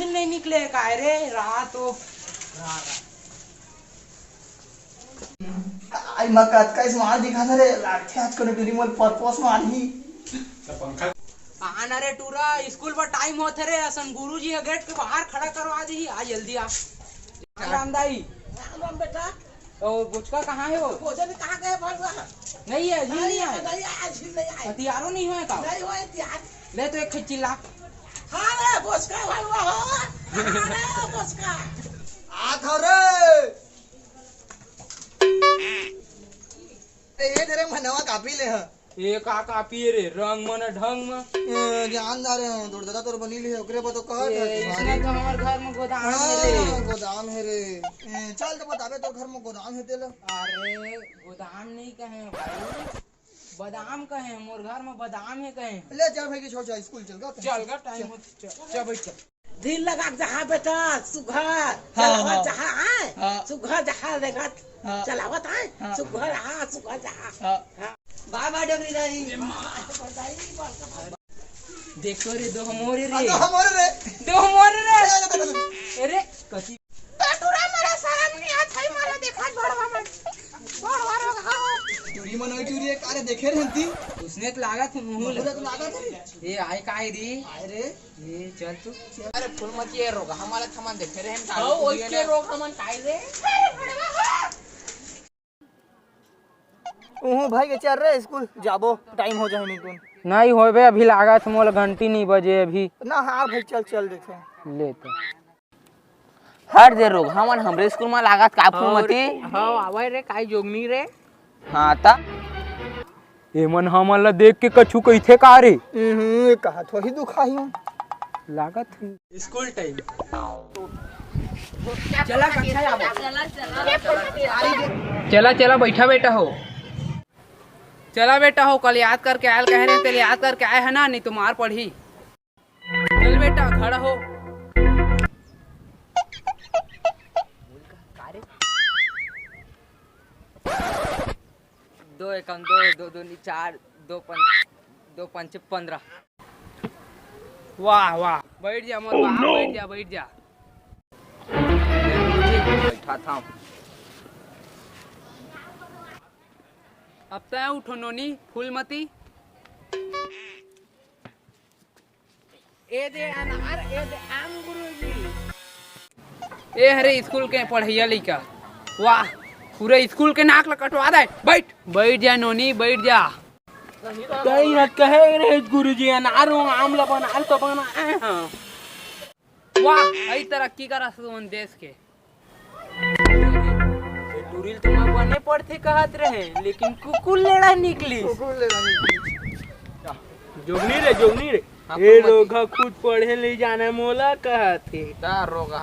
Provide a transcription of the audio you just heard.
नहीं निकले का रे रात तो आई मकात का मार दिखा था रे लाठी आज को रिमोट पर्पस मारी पंखा आना रे टूरा स्कूल पर टाइम होते रे असन गुरुजी है गेट के बाहर खड़ा करवा दी आ जल्दी आ रामदाई राम बेटा तो बुचका कहाँ है वो भोजन कहाँ गए भरवा नहीं है जी नहीं है नहीं आज नहीं आए हथियारों नहीं हुए का नहीं हुए हथियार ले तो एक चिल्ला हां रे बुचका भरवा हो अरे बुचका आ था रे ये तेरे मनवा कापी ले ह ये का कापी रे रंग मन ढंग में जानदार है तोड़ दादा तोर बनी ले ओकरे पर तो कह इसने तो हमार घर में गोदाम है रे गोदाम है रे चल तो बताबे तो घर में गोदाम है तेल अरे गोदाम नहीं कहे भाई बादाम कहे मोर घर में बादाम है कहे ले चल भाई की छोड़ जा स्कूल चल गा टाइम हो चल बैठ चल दिल लगा जहाँ बेटा सुघर चलावत जहाँ आए सुघर जहाँ देखत चलावत आए सुघर हाँ सुघर जहाँ बाय बाय डगरी दाई देखो रे दो मोरे रे अरे कथी टूरा मेरा शर्म नहीं आता है मारा देखा बड़वा में बड़वा रोग हाँ चोरी मन चोरी कारे देखे रहती उसने तो लागत मुंह ले तो लागत ये आई काय रे अरे ये चल तू अरे फुल मत ये रोग हमारा थमन देखे रहे हम हां ओके रोग हमन काय रे ओहो भाई के चल रे स्कूल जाबो टाइम हो जाए नहीं होबे अभी लागत मोल घंटी नहीं बजे अभी ना हां भाई चल देखे ले तो हर दे रोग हमन हमरे स्कूल में लागत का फुलमती हां आवे रे काय जोगनी रे हां ता एमन हमन ला देख के कछु कइथे का रे कहा थोड़ी दुखाई लागत स्कूल टाइम चला कक्षा आबो चला बैठा बेटा हो चला बेटा हो कल याद करके आयल कह रहे तेरे याद करके आए है ना नहीं तो मार पड़ी चल बेटा खड़ा हो दो एकम दो दो दो चार दो पंच 15 वाह वाह बैठ जा मोर बाप बैठ जा बैठा था अब तय उठो नोनी फूलमती ए दे अनार ए दे आम गुरुजी ए हरे स्कूल के पढ़ैया लइका वाह पूरे स्कूल के नाक ल कटवा दे बैठ जा नोनी बैठ जा कहीं न कहे रे गुरुजी अनार आम ल बनाल तो बना वाह आई तरक्की करा सुमन देश के टूरिल तो मैं बने पड़ते कहत रहे लेकिन कुकुल लेड़ा निकली जोगनी रे ए रोगा खुद पढ़े ले जाना मोला कहत थे रोगा